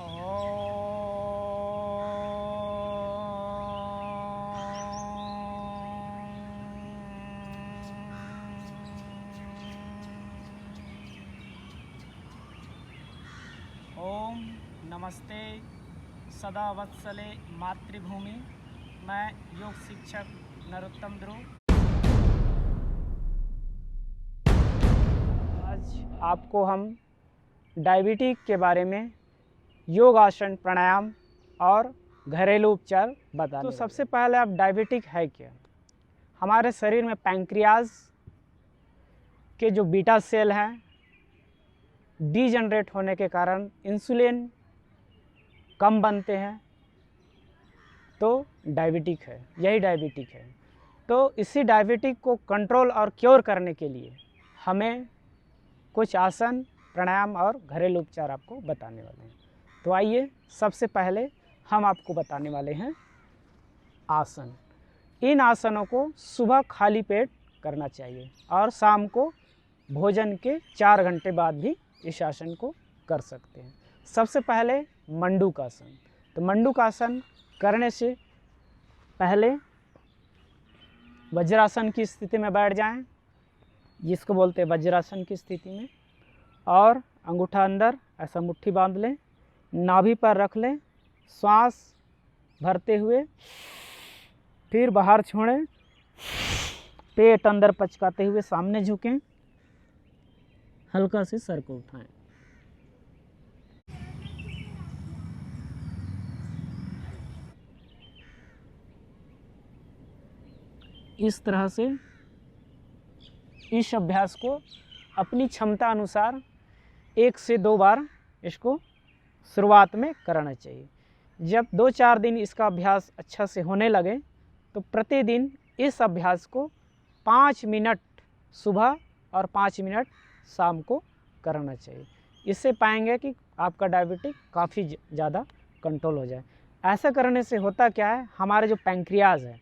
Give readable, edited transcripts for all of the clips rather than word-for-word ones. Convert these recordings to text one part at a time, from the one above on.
ओम नमस्ते सदा वत्सले मातृभूमि। मैं योग शिक्षक नरोत्तम ध्रुव। आज आपको हम डायबिटीज के बारे में योग आसन, प्राणायाम और घरेलू उपचार बताने। तो सबसे पहले आप डायबिटिक है क्या? हमारे शरीर में पैंक्रियाज के जो बीटा सेल हैं डीजनरेट होने के कारण इंसुलिन कम बनते हैं, तो डायबिटिक है, यही डायबिटिक है। तो इसी डायबिटिक को कंट्रोल और क्योर करने के लिए हमें कुछ आसन, प्राणायाम और घरेलू उपचार आपको बताने वाले हैं। तो आइए, सबसे पहले हम आपको बताने वाले हैं आसन। इन आसनों को सुबह खाली पेट करना चाहिए और शाम को भोजन के 4 घंटे बाद भी इस आसन को कर सकते हैं। सबसे पहले मंडूक आसन। तो मंडूक आसन करने से पहले वज्रासन की स्थिति में बैठ जाएं, जिसको बोलते हैं वज्रासन की स्थिति में, और अंगूठा अंदर ऐसा मुट्ठी बांध लें, नाभि पर रख लें, श्वास भरते हुए फिर बाहर छोड़ें, पेट अंदर पचकाते हुए सामने झुकें, हल्का से सर को उठाएं। इस तरह से इस अभ्यास को अपनी क्षमता अनुसार 1 से 2 बार इसको शुरुआत में कराना चाहिए। जब 2-4 दिन इसका अभ्यास अच्छा से होने लगे तो प्रतिदिन इस अभ्यास को 5 मिनट सुबह और 5 मिनट शाम को करना चाहिए। इससे पाएंगे कि आपका डायबिटिक काफ़ी ज़्यादा कंट्रोल हो जाए। ऐसा करने से होता क्या है, हमारे जो पैंक्रियाज है,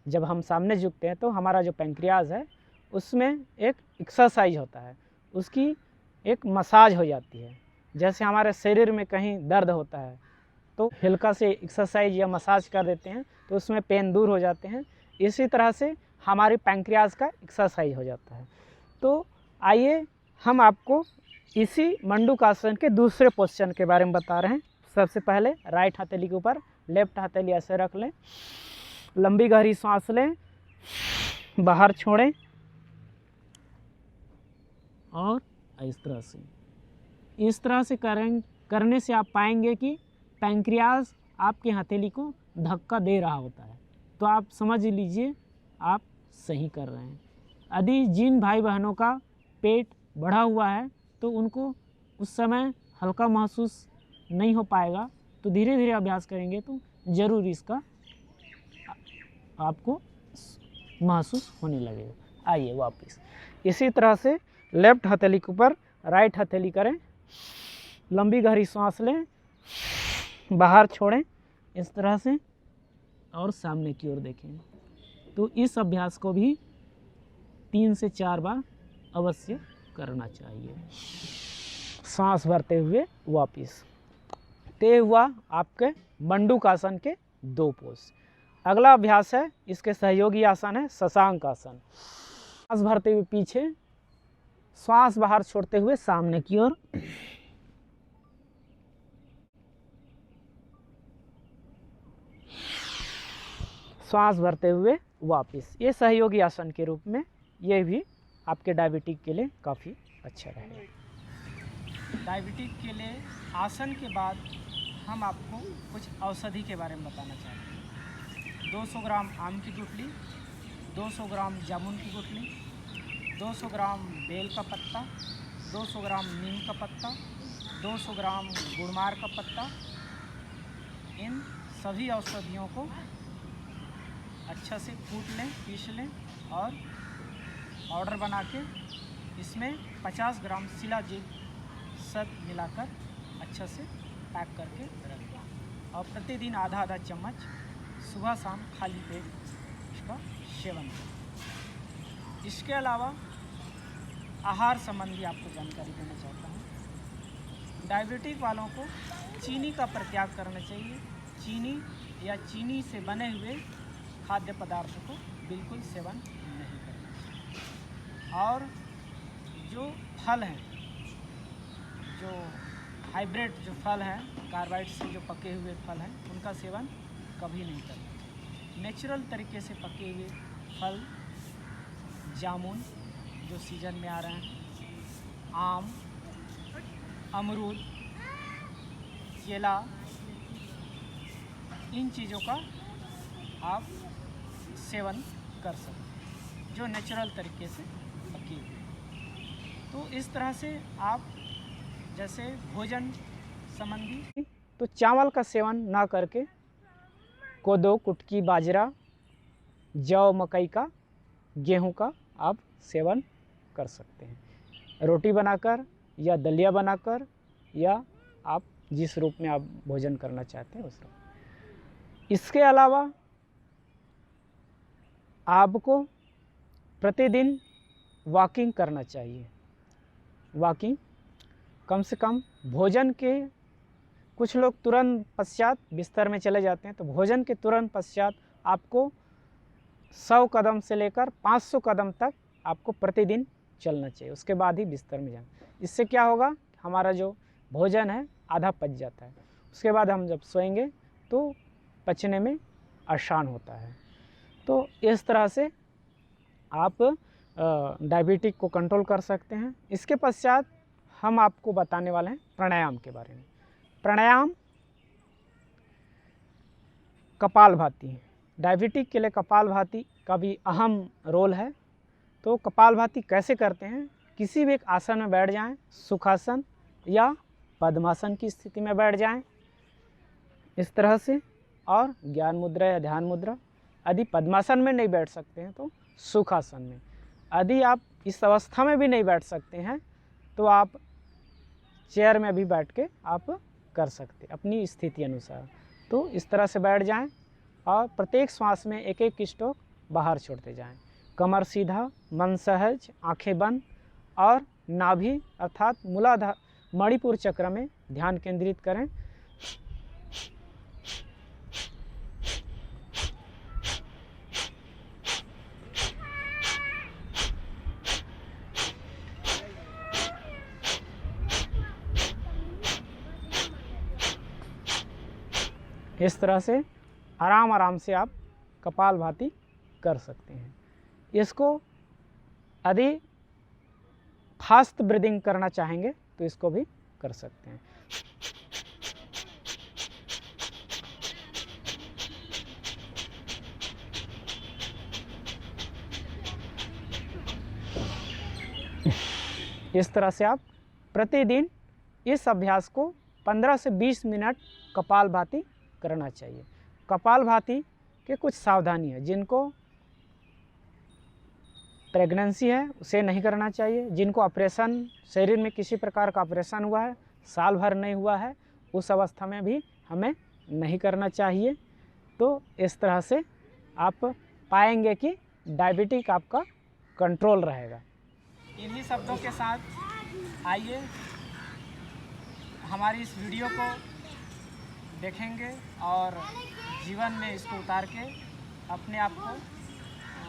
जब हम सामने झुकते हैं तो हमारा जो पैंक्रियाज है उसमें एक एक्सरसाइज होता है, उसकी एक मसाज हो जाती है। जैसे हमारे शरीर में कहीं दर्द होता है तो हल्का से एक्सरसाइज या मसाज कर देते हैं तो उसमें पेन दूर हो जाते हैं। इसी तरह से हमारी पैंक्रियाज का एक्सरसाइज हो जाता है। तो आइए हम आपको इसी मंडूक आसन के दूसरे पोस्चर के बारे में बता रहे हैं। सबसे पहले राइट हथेली के ऊपर लेफ्ट हथेली ऐसे रख लें, लंबी गहरी सांस लें, बाहर छोड़ें और इस तरह से करने से आप पाएंगे कि पैंक्रियाज आपके हथेली को धक्का दे रहा होता है। तो आप समझ लीजिए आप सही कर रहे हैं। यदि जिन भाई बहनों का पेट बढ़ा हुआ है तो उनको उस समय हल्का महसूस नहीं हो पाएगा, तो धीरे धीरे अभ्यास करेंगे तो ज़रूर इसका आपको महसूस होने लगेगा। आइए वापस इसी तरह से लेफ्ट हथेली के ऊपर राइट हथेली करें, लंबी गहरी सांस लें, बाहर छोड़ें इस तरह से और सामने की ओर देखें। तो इस अभ्यास को भी 3 से 4 बार अवश्य करना चाहिए। सांस भरते हुए वापस। ते हुआ आपके मंडूक आसन के 2 पोज। अगला अभ्यास है, इसके सहयोगी आसन है शशांक आसन। सांस भरते हुए पीछे, श्वास बाहर छोड़ते हुए सामने की ओर, श्वास भरते हुए वापस। ये सहयोगी आसन के रूप में ये भी आपके डायबिटिक के लिए काफ़ी अच्छा रहेगा। डायबिटिक के लिए आसन के बाद हम आपको कुछ औषधि के बारे में बताना चाहते हैं। 200 ग्राम आम की गुठली, 200 ग्राम जामुन की गुठली, 200 ग्राम बेल का पत्ता, 200 ग्राम नीम का पत्ता, 200 ग्राम गुड़मार का पत्ता। इन सभी औषधियों को अच्छा से कूट लें, पीस लें और पाउडर बना के इसमें 50 ग्राम शिलाजीत शहद मिलाकर अच्छा से पैक करके रख दें और प्रतिदिन आधा चम्मच सुबह शाम खाली पेट इसका सेवन करें। इसके अलावा आहार संबंधी आपको जानकारी देना चाहता हूँ। डायबिटिक वालों को चीनी का परित्याग करना चाहिए। चीनी या चीनी से बने हुए खाद्य पदार्थों को बिल्कुल सेवन नहीं करना चाहिए। और जो फल हैं, जो हाइब्रिड जो फल हैं, कार्बाइड से जो पके हुए फल हैं, उनका सेवन कभी नहीं करना। नेचुरल तरीके से पके हुए फल, जामुन जो सीजन में आ रहे हैं, आम, अमरूद, केला, इन चीज़ों का आप सेवन कर सकते हैं जो नेचुरल तरीके से पकी हुई। तो इस तरह से आप जैसे भोजन संबंधी, तो चावल का सेवन ना करके कोदो, कुटकी, बाजरा, जौ, मकई का, गेहूं का आप सेवन कर सकते हैं, रोटी बनाकर या दलिया बनाकर, या आप जिस रूप में आप भोजन करना चाहते हैं उस रूप। इसके अलावा आपको प्रतिदिन वॉकिंग करना चाहिए। वॉकिंग कम से कम भोजन के, कुछ लोग तुरंत पश्चात बिस्तर में चले जाते हैं, तो भोजन के तुरंत पश्चात आपको 100 कदम से लेकर 500 कदम तक आपको प्रतिदिन चलना चाहिए, उसके बाद ही बिस्तर में जाना। इससे क्या होगा, हमारा जो भोजन है आधा पच जाता है, उसके बाद हम जब सोएंगे तो पचने में आसान होता है। तो इस तरह से आप डायबिटिक को कंट्रोल कर सकते हैं। इसके पश्चात हम आपको बताने वाले हैं प्राणायाम के बारे में। प्राणायाम कपालभाति, डायबिटिक के लिए कपालभाति का भी अहम रोल है। तो कपालभाति कैसे करते हैं, किसी भी एक आसन में बैठ जाएं, सुखासन या पद्मासन की स्थिति में बैठ जाएं इस तरह से, और ज्ञान मुद्रा या ध्यान मुद्रा। यदि पद्मासन में नहीं बैठ सकते हैं तो सुखासन में। यदि आप इस अवस्था में भी नहीं बैठ सकते हैं तो आप चेयर में भी बैठ के आप कर सकते अपनी स्थिति अनुसार। तो इस तरह से बैठ जाएं और प्रत्येक श्वास में एक एक स्ट्रोक बाहर छोड़ते जाएं। कमर सीधा, मन सहज, आंखें बंद, और नाभि अर्थात मूलाधार मणिपुर चक्र में ध्यान केंद्रित करें। इस तरह से आराम से आप कपालभाति कर सकते हैं। इसको यदि फास्ट ब्रीदिंग करना चाहेंगे तो इसको भी कर सकते हैं। इस तरह से आप प्रतिदिन इस अभ्यास को 15 से 20 मिनट कपालभाति करना चाहिए। कपालभाति के कुछ सावधानी है, जिनको प्रेगनेंसी है उसे नहीं करना चाहिए, जिनको ऑपरेशन, शरीर में किसी प्रकार का ऑपरेशन हुआ है, साल भर नहीं हुआ है, उस अवस्था में भी हमें नहीं करना चाहिए। तो इस तरह से आप पाएंगे कि डायबिटिक आपका कंट्रोल रहेगा। इन्हीं शब्दों के साथ आइए हमारी इस वीडियो को देखेंगे और जीवन में इसको उतार के अपने आप को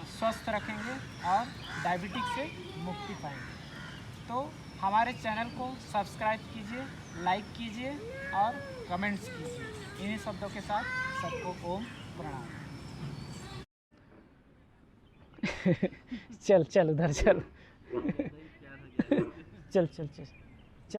स्वस्थ रखेंगे और डायबिटिक से मुक्ति पाएंगे। तो हमारे चैनल को सब्सक्राइब कीजिए, लाइक कीजिए और कमेंट्स कीजिए। इन्हीं शब्दों के साथ सबको ओम प्रणाम। चल चल उधर चल चल चल चल।